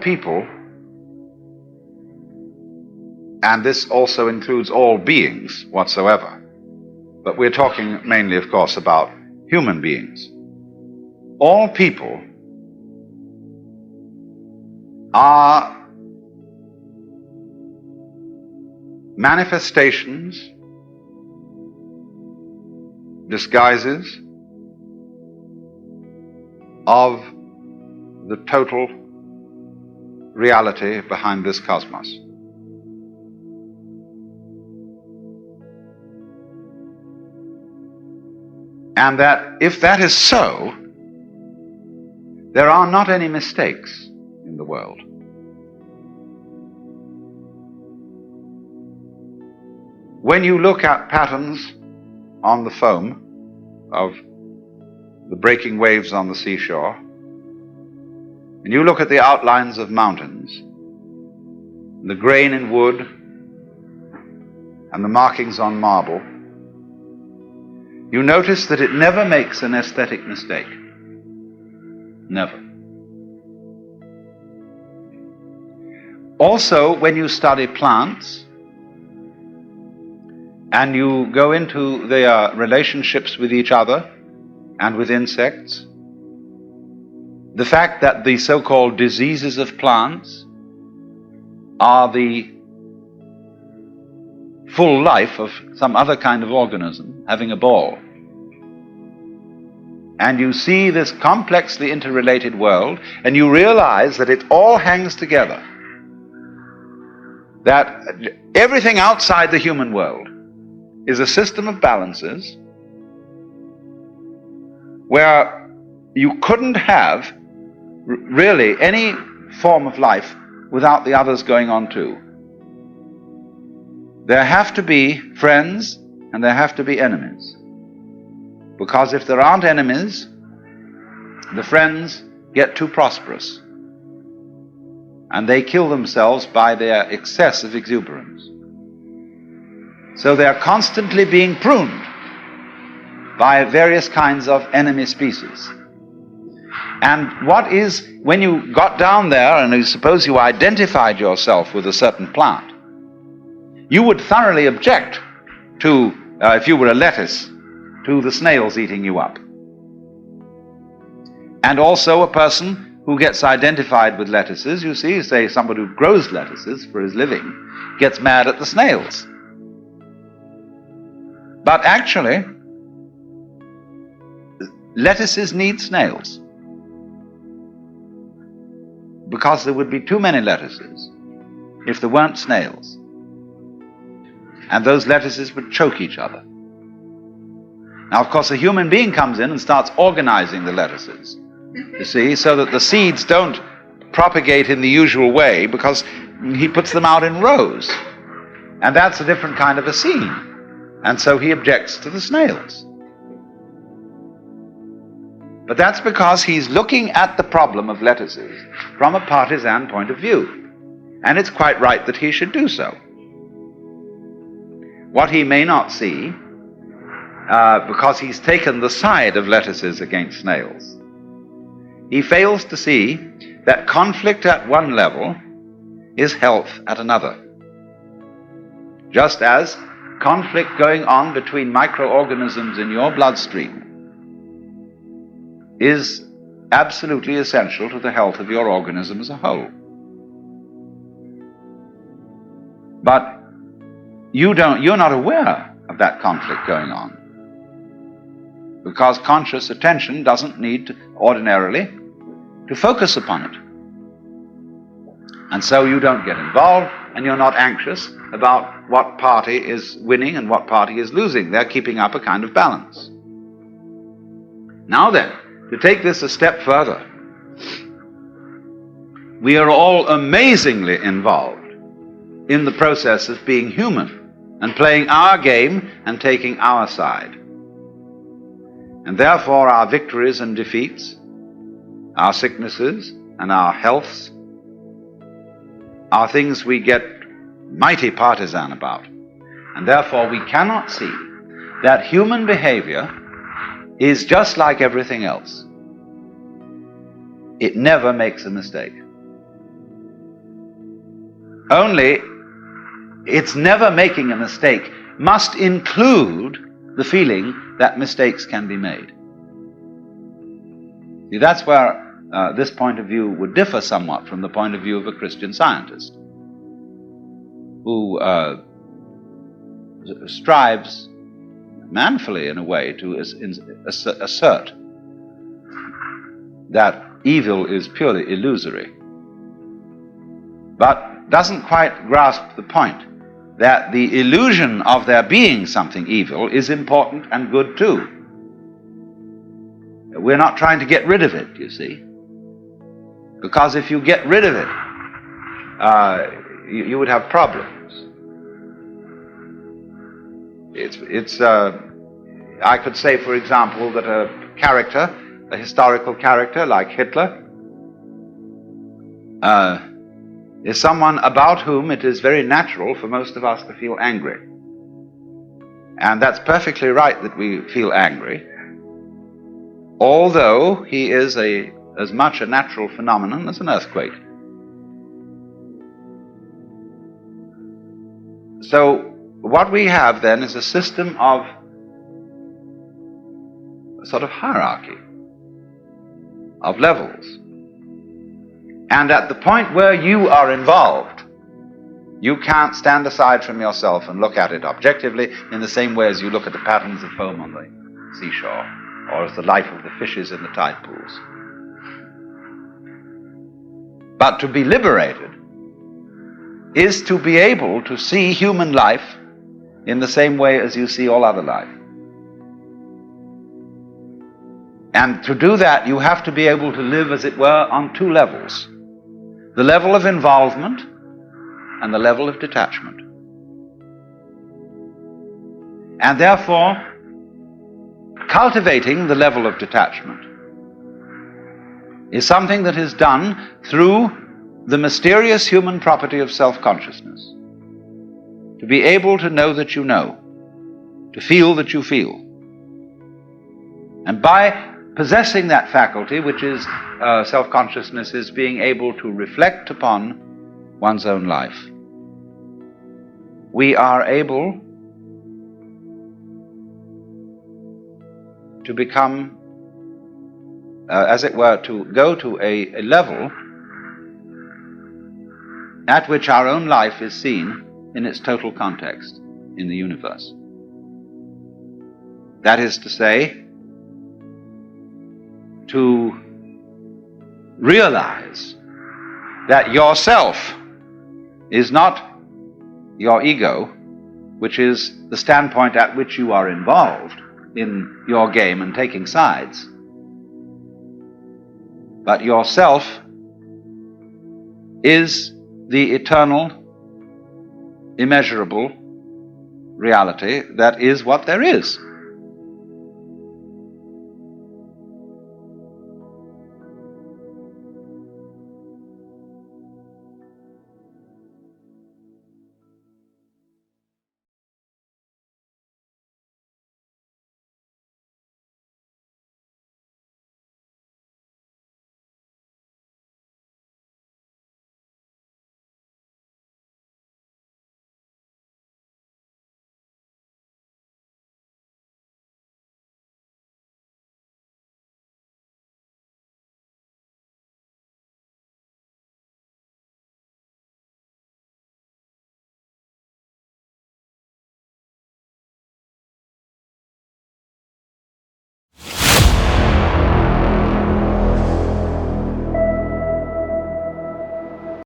people, and this also includes all beings whatsoever, but we're talking mainly, of course, about human beings. All people are manifestations, disguises of the total reality behind this cosmos. And that if that is so, there are not any mistakes in the world. When you look at patterns on the foam of the breaking waves on the seashore, and you look at the outlines of mountains, the grain in wood, and the markings on marble, you notice that it never makes an aesthetic mistake. Never. Also, when you study plants, and you go into their relationships with each other and with insects, the fact that the so-called diseases of plants are the full life of some other kind of organism having a ball. And you see this complexly interrelated world, and you realize that it all hangs together. That everything outside the human world is a system of balances where you couldn't have really any form of life without the others going on too. There have to be friends and there have to be enemies. Because if there aren't enemies, the friends get too prosperous and they kill themselves by their excess of exuberance. So they are constantly being pruned by various kinds of enemy species. And what is, when you got down there and you suppose you identified yourself with a certain plant, you would thoroughly object to, if you were a lettuce, to the snails eating you up. And also a person who gets identified with lettuces, you see, say somebody who grows lettuces for his living, gets mad at the snails. But actually, lettuces need snails, because there would be too many lettuces if there weren't snails. And those lettuces would choke each other. Now, of course, a human being comes in and starts organizing the lettuces, you see, so that the seeds don't propagate in the usual way, because he puts them out in rows. And that's a different kind of a scene. And so he objects to the snails. But that's because he's looking at the problem of lettuces from a partisan point of view. And it's quite right that he should do so. What he may not see, because he's taken the side of lettuces against snails, he fails to see that conflict at one level is health at another. Just as conflict going on between microorganisms in your bloodstream is absolutely essential to the health of your organism as a whole. But you're not aware of that conflict going on, because conscious attention doesn't need to, ordinarily, to focus upon it. And so you don't get involved, and you're not anxious about what party is winning and what party is losing. They're keeping up a kind of balance. Now then, to take this a step further, we are all amazingly involved in the process of being human and playing our game and taking our side. And therefore our victories and defeats, our sicknesses and our healths, are things we get mighty partisan about. And therefore we cannot see that human behavior is just like everything else. It never makes a mistake. Only its never making a mistake must include the feeling that mistakes can be made. See, that's where this point of view would differ somewhat from the point of view of a Christian Scientist, who strives manfully, in a way, to assert that evil is purely illusory, but doesn't quite grasp the point that the illusion of there being something evil is important and good too. We're not trying to get rid of it, you see, because if you get rid of it, you would have problems. I could say, for example, that a historical character like Hitler, is someone about whom it is very natural for most of us to feel angry. And that's perfectly right that we feel angry, although he is as much a natural phenomenon as an earthquake. So what we have then is a system of a sort of hierarchy, of levels. And at the point where you are involved, you can't stand aside from yourself and look at it objectively in the same way as you look at the patterns of foam on the seashore, or as the life of the fishes in the tide pools. But to be liberated is to be able to see human life in the same way as you see all other life. And to do that, you have to be able to live, as it were, on two levels: the level of involvement and the level of detachment. And therefore, cultivating the level of detachment is something that is done through the mysterious human property of self-consciousness. To be able to know that you know, to feel that you feel. And by possessing that faculty, which is self-consciousness, is being able to reflect upon one's own life, we are able to become, as it were, to go to a level at which our own life is seen in its total context in the universe. That is to say, to realize that yourself is not your ego, which is the standpoint at which you are involved in your game and taking sides, but yourself is the eternal, immeasurable reality that is what there is.